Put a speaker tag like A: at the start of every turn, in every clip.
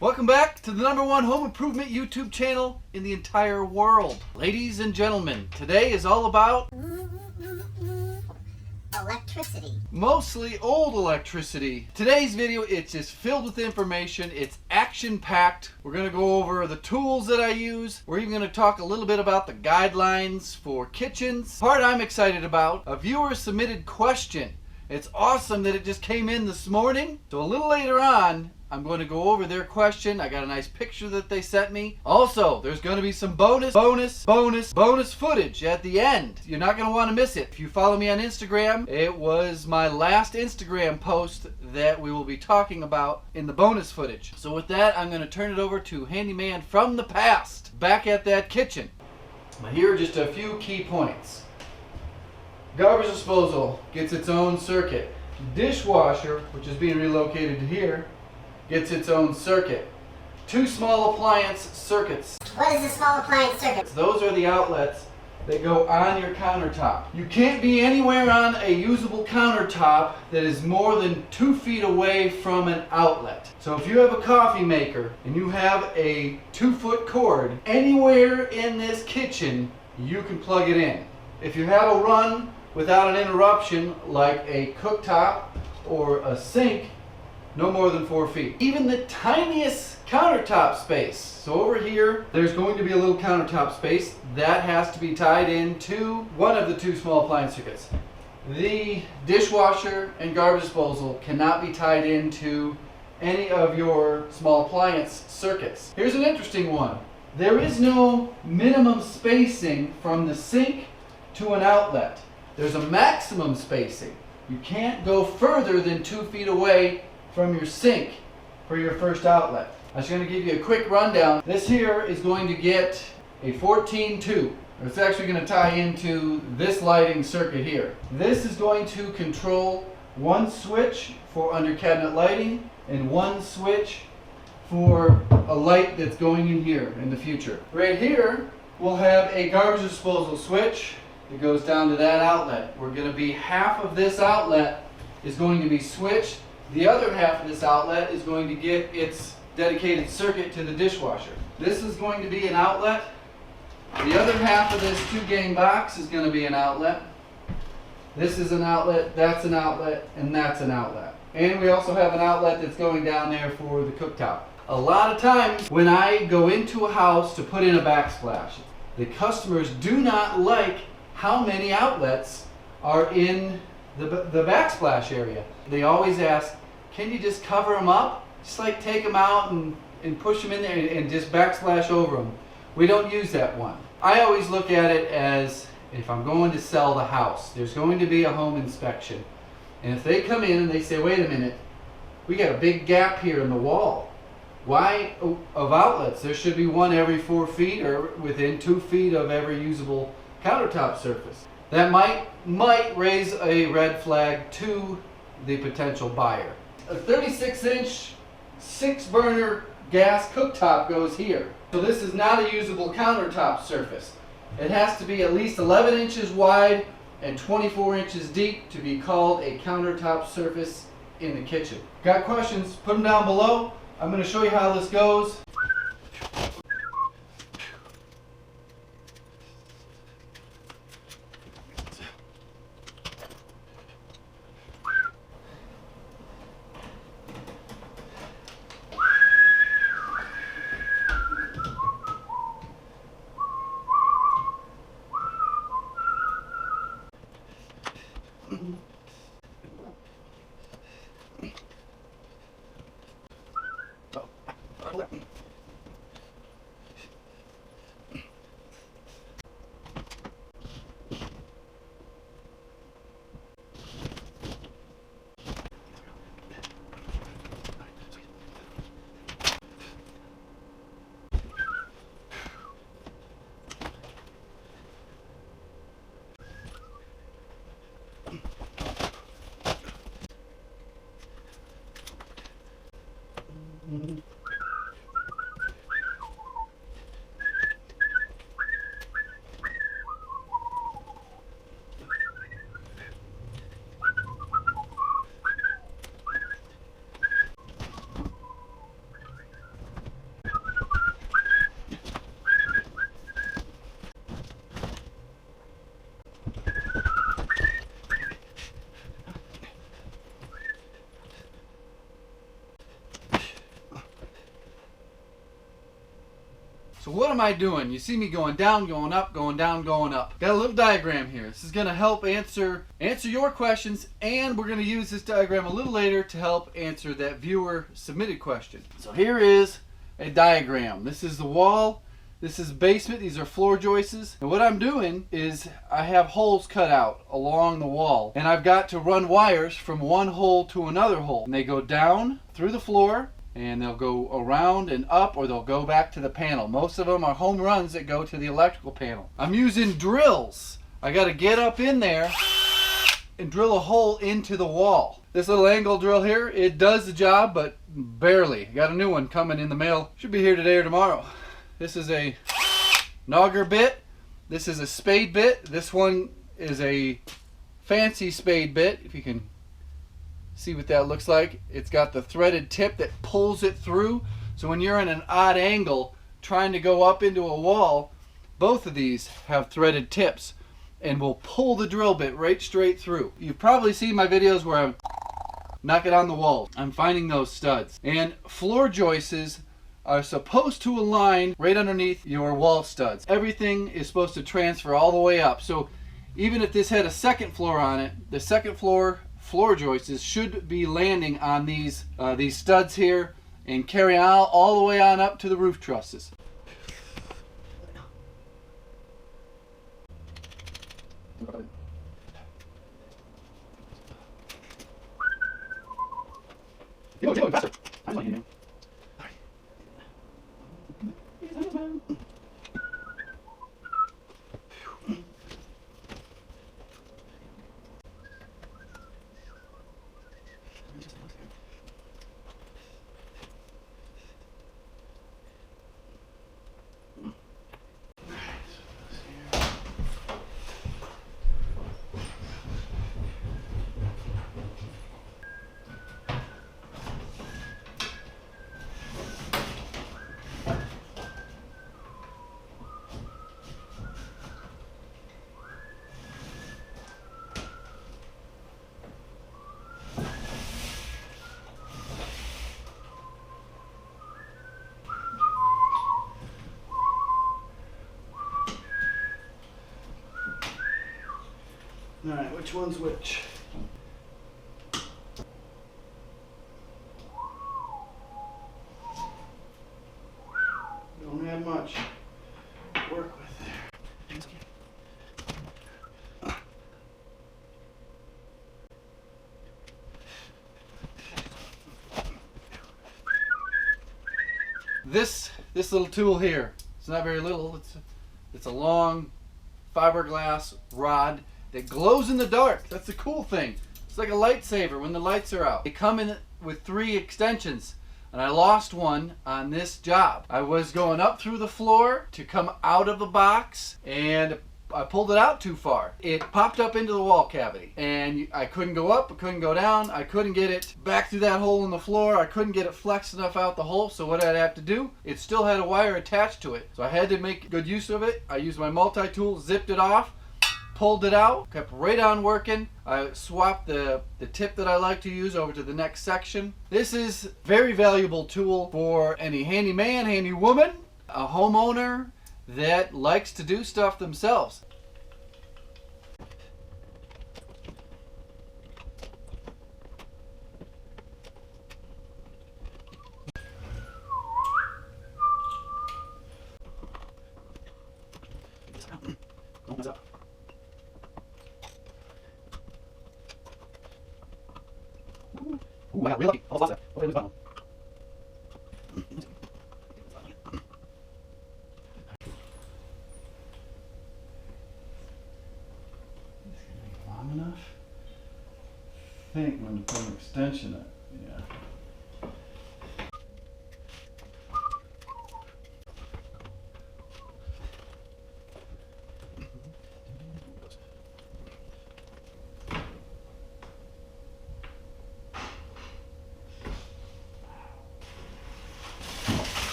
A: Welcome back to the #1 home improvement YouTube channel in the entire world. Ladies and gentlemen, today is all about
B: electricity.
A: Mostly old electricity. Today's video, it's just filled with information. It's action-packed. We're going to go over the tools that I use. We're even going to talk a little bit about the guidelines for kitchens. Part I'm excited about, a viewer submitted question. It's awesome that it just came in this morning. So a little later on, I'm going to go over their question. I got a nice picture that they sent me. Also, there's going to be some bonus footage at the end. You're not going to want to miss it. If you follow me on Instagram, it was my last Instagram post that we will be talking about in the bonus footage. So with that, I'm going to turn it over to Handyman from the past, back at that kitchen. Here are just a few key points. Garbage disposal gets its own circuit. Dishwasher, which is being relocated to here, gets its own circuit. Two small appliance circuits.
B: What is a small appliance circuit?
A: Those are the outlets that go on your countertop. You can't be anywhere on a usable countertop that is more than 2 feet away from an outlet. So if you have a coffee maker and you have a 2-foot cord, anywhere in this kitchen you can plug it in. If you have a run without an interruption, like a cooktop or a sink, no more than 4 feet. Even the tiniest countertop space. So over here, there's going to be a little countertop space that has to be tied into one of the two small appliance circuits. The dishwasher and garbage disposal cannot be tied into any of your small appliance circuits. Here's an interesting one. There is no minimum spacing from the sink to an outlet. There's a maximum spacing. You can't go further than 2 feet away from your sink for your first outlet. I'm just going to give you a quick rundown. This here is going to get a 14-2. It's actually going to tie into this lighting circuit here. This is going to control one switch for under cabinet lighting and one switch for a light that's going in here in the future. Right here we'll have a garbage disposal switch that goes down to that outlet. We're going to be half of this outlet is going to be switched. The other half of this outlet is going to get its dedicated circuit to the dishwasher. This is going to be an outlet. The other half of this 2-gang box is going to be an outlet. This is an outlet, that's an outlet, and that's an outlet. And we also have an outlet that's going down there for the cooktop. A lot of times when I go into a house to put in a backsplash, the customers do not like how many outlets are in the backsplash area. They always ask, can you just cover them up? Just like take them out and push them in there and just backsplash over them. We don't use that one. I always look at it as, if I'm going to sell the house, there's going to be a home inspection. And if they come in and they say, wait a minute, we got a big gap here in the wall. Why of outlets? There should be one every 4 feet or within 2 feet of every usable countertop surface. That might raise a red flag to the potential buyer. A 36-inch 6-burner gas cooktop goes here. So this is not a usable countertop surface. It has to be at least 11 inches wide and 24 inches deep to be called a countertop surface in the kitchen. Got questions? Put them down below. I'm going to show you how this goes. So what am I doing? You see me going down, going up, going down, going up. Got a little diagram here. This is going to help answer your questions, and we're going to use this diagram a little later to help answer that viewer submitted question. So here is a diagram. This is the wall. This is basement. These are floor joists. And what I'm doing is I have holes cut out along the wall, and I've got to run wires from one hole to another hole. And they go down through the floor, and they'll go around and up, or they'll go back to the panel. Most of them are home runs that go to the electrical panel. I'm using drills. I got to get up in there and drill a hole into the wall. This little angle drill here, it does the job, but barely. Got a new one coming in the mail. Should be here today or tomorrow. This is a auger bit. This is a spade bit. This one is a fancy spade bit, if you can see what that looks like. It's got the threaded tip that pulls it through. So when you're in an odd angle trying to go up into a wall, both of these have threaded tips and will pull the drill bit right straight through. You've probably seen my videos where I'm knocking on the walls. I'm finding those studs. And floor joists are supposed to align right underneath your wall studs. Everything is supposed to transfer all the way up. So even if this had a second floor on it, the second floor joists should be landing on these studs here and carry on all the way on up to the roof trusses. Faster. I'm not here. All right, which one's which? Don't have much to work with there. This little tool here, it's not very little. It's a long fiberglass rod that glows in the dark. That's the cool thing. It's like a lightsaber when the lights are out. They come in with 3 extensions, and I lost one on this job. I was going up through the floor to come out of the box, and I pulled it out too far. It popped up into the wall cavity, and I couldn't go up, I couldn't go down, I couldn't get it back through that hole in the floor, I couldn't get it flexed enough out the hole, so what I'd have to do, it still had a wire attached to it. So I had to make good use of it. I used my multi-tool, zipped it off, pulled it out, kept right on working. I swapped the tip that I like to use over to the next section. This is a very valuable tool for any handyman, handy woman, a homeowner that likes to do stuff themselves. Ooh, I got really lucky. I lost that. Hopefully I lose that one. Long enough? I think I'm going to put an extension in. Yeah.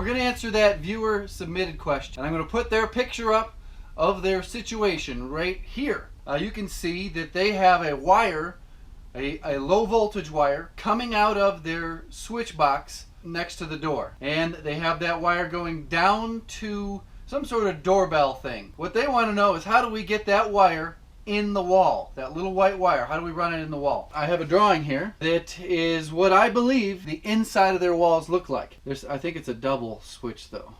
A: we're going to answer that viewer submitted question. And I'm going to put their picture up of their situation right here. You can see that they have a wire, a low voltage wire, coming out of their switch box next to the door. And they have that wire going down to some sort of doorbell thing. What they want to know is, how do we get that wire in the wall? That little white wire, how do we run it in the wall? I have a drawing here that is what I believe the inside of their walls look like. I think it's a double switch though.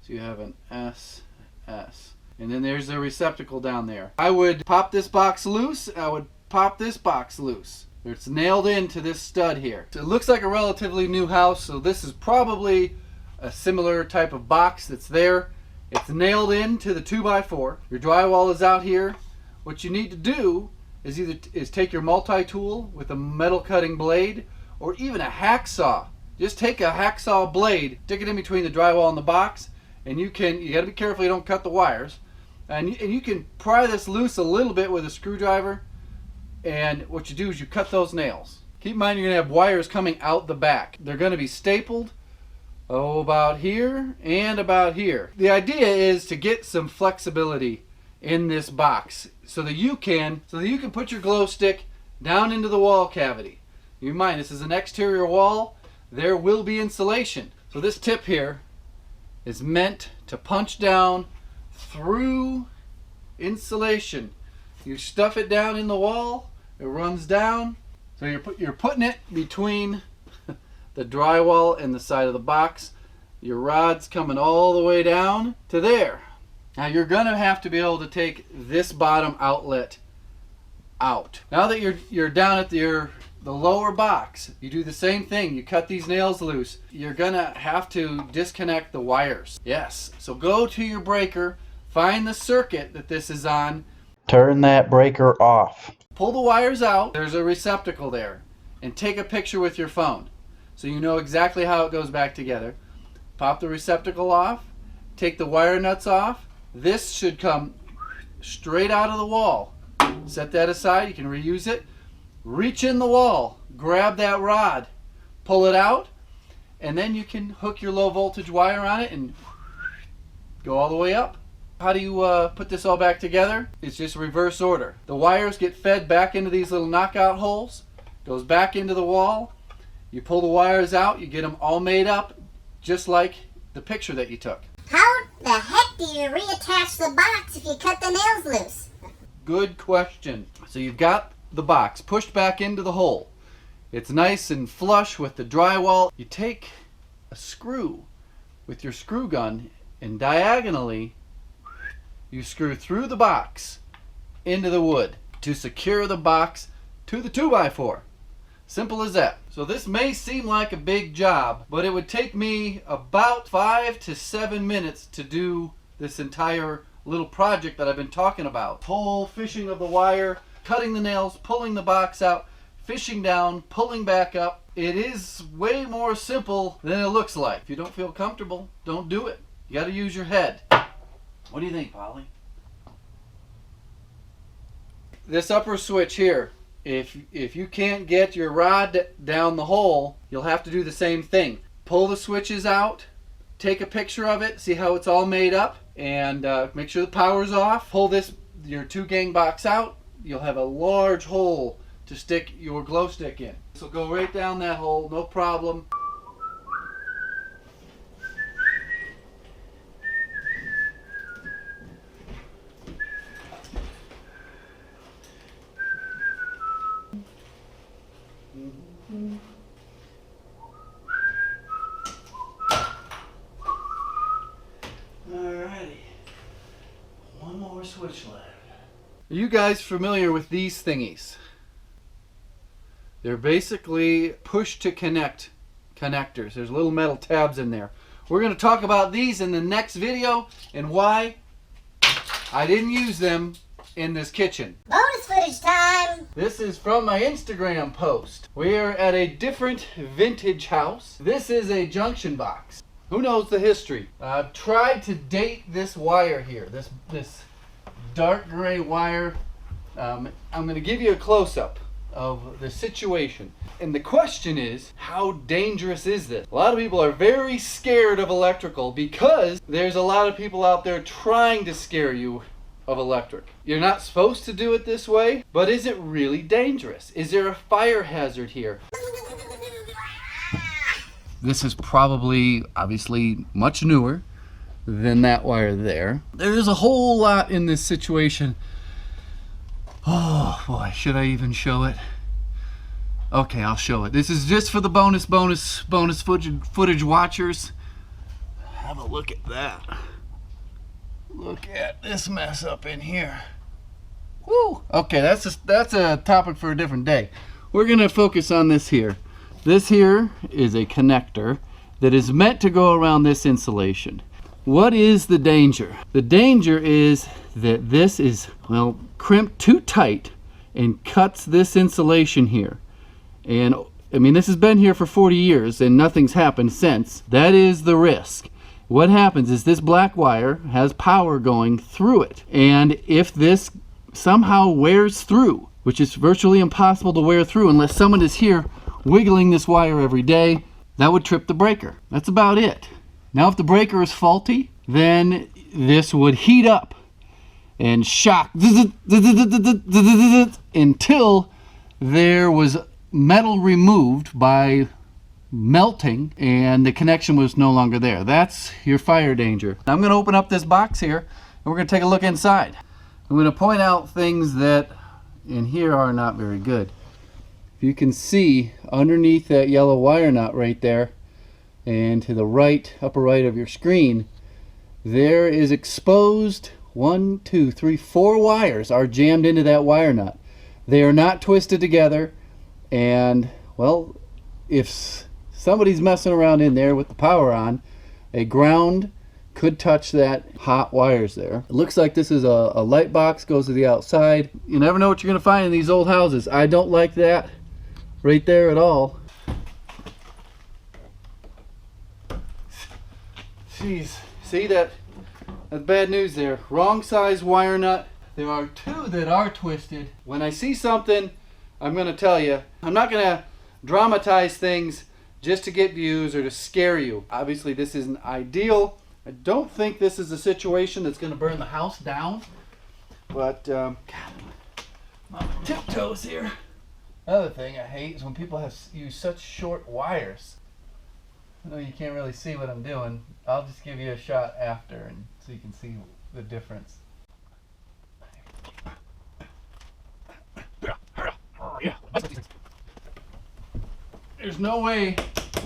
A: So you have an S, and then there's the receptacle down there. I would pop this box loose. I would pop this box loose. It's nailed into this stud here. So it looks like a relatively new house, so this is probably a similar type of box that's there. It's nailed into the 2x4. Your drywall is out here. What you need to do is take your multi-tool with a metal cutting blade, or even a hacksaw. Just take a hacksaw blade, stick it in between the drywall and the box, and you gotta be careful you don't cut the wires. And you can pry this loose a little bit with a screwdriver, and what you do is you cut those nails. Keep in mind you're going to have wires coming out the back. They're going to be stapled about here and about here. The idea is to get some flexibility in this box so that you can put your glow stick down into the wall cavity. Keep in mind, this is an exterior wall. There will be insulation. So this tip here is meant to punch down through insulation. You stuff it down in the wall, it runs down. So you're putting it between the drywall and the side of the box. Your rod's coming all the way down to there. Now you're gonna have to be able to take this bottom outlet out. Now that you're down at the lower box, you do the same thing. You cut these nails loose. You're gonna have to disconnect the wires. Yes, so go to your breaker, find the circuit that this is on, turn that breaker off. Pull the wires out, there's a receptacle there, and take a picture with your phone so you know exactly how it goes back together. Pop the receptacle off, take the wire nuts off. This should come straight out of the wall. Set that aside, you can reuse it. Reach in the wall, grab that rod, pull it out, and then you can hook your low voltage wire on it and go all the way up. How do you put this all back together? It's just reverse order. The wires get fed back into these little knockout holes, goes back into the wall. You pull the wires out, you get them all made up, just like the picture that you took.
B: How the heck do you reattach the box if you cut the nails loose?
A: Good question. So you've got the box pushed back into the hole. It's nice and flush with the drywall. You take a screw with your screw gun and diagonally you screw through the box into the wood to secure the box to the 2x4. Simple as that. So this may seem like a big job, but it would take me about 5 to 7 minutes to do this entire little project that I've been talking about. Whole fishing of the wire, cutting the nails, pulling the box out, fishing down, pulling back up. It is way more simple than it looks like. If you don't feel comfortable, don't do it. You got to use your head. What do you think, Polly? This upper switch here, if you can't get your rod down the hole, you'll have to do the same thing. Pull the switches out, take a picture of it, see how it's all made up, and make sure the power's off. Pull your 2-gang box out. You'll have a large hole to stick your glow stick in. This will go right down that hole, no problem. Alrighty, one more switch left. Are you guys familiar with these thingies? They're basically push to connect connectors. There's little metal tabs in there. We're going to talk about these in the next video and why I didn't use them in this kitchen.
B: Bonus footage time!
A: This is from my Instagram post. We're at a different vintage house. This is a junction box. Who knows the history? I've tried to date this wire here, this dark gray wire. I'm going to give you a close-up of the situation. And the question is, how dangerous is this? A lot of people are very scared of electrical because there's a lot of people out there trying to scare you of electric. You're not supposed to do it this way, but is it really dangerous? Is there a fire hazard here? This is probably, obviously, much newer than that wire there. There's a whole lot in this situation. Oh boy, should I even show it? Okay, I'll show it. This is just for the bonus footage watchers. Have a look at that. Look at this mess up in here. Woo! Okay, that's a topic for a different day. We're gonna focus on this here. This here is a connector that is meant to go around this insulation. What is the danger? The danger is that this is, well, crimped too tight and cuts this insulation here. And I mean, this has been here for 40 years and nothing's happened since. That is the risk. What happens is this black wire has power going through it. And if this somehow wears through, which is virtually impossible to wear through unless someone is here wiggling this wire every day, that would trip the breaker. That's about it. Now if the breaker is faulty, then this would heat up and shock until there was metal removed by melting and the connection was no longer there. That's your fire danger. I'm going to open up this box here and we're going to take a look inside. I'm going to point out things that in here are not very good. If you can see underneath that yellow wire nut right there and to the right, upper right of your screen, there is exposed 1, 2, 3, 4 wires are jammed into that wire nut. They are not twisted together, and well, if somebody's messing around in there with the power on, a ground could touch that hot wires there. It looks like this is a light box, goes to the outside. You never know what you're going to find in these old houses. I don't like that right there at all. Jeez, see that's bad news there. Wrong size wire nut. There are 2 that are twisted. When I see something, I'm going to tell you. I'm not going to dramatize things just to get views or to scare you. Obviously this isn't ideal. I don't think this is a situation that's going to burn the house down. But, God, I'm on my tiptoes here. Another thing I hate is when people use such short wires. I know you can't really see what I'm doing. I'll just give you a shot after and so you can see the difference. There's no way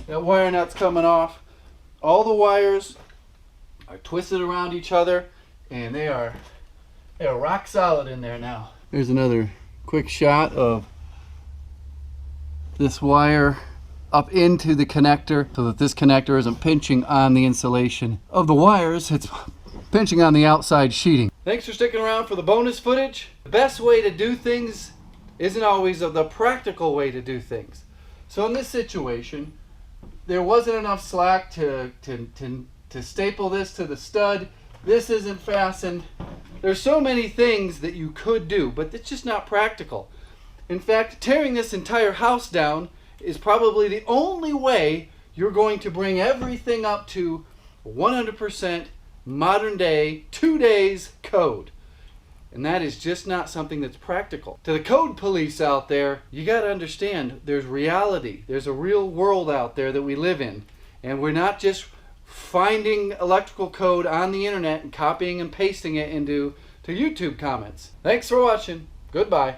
A: that wire nut's coming off. All the wires are twisted around each other and they are rock solid in there now. Here's another quick shot of this wire up into the connector so that this connector isn't pinching on the insulation of the wires. It's pinching on the outside sheeting. Thanks for sticking around for the bonus footage. The best way to do things isn't always the practical way to do things. So in this situation, there wasn't enough slack to staple this to the stud. This isn't fastened. There's so many things that you could do, but it's just not practical. In fact, tearing this entire house down is probably the only way you're going to bring everything up to 100% modern day, 2 days code. And that is just not something that's practical. To the code police out there, you got to understand there's reality. There's a real world out there that we live in. And we're not just finding electrical code on the internet and copying and pasting it into YouTube comments. Thanks for watching. Goodbye.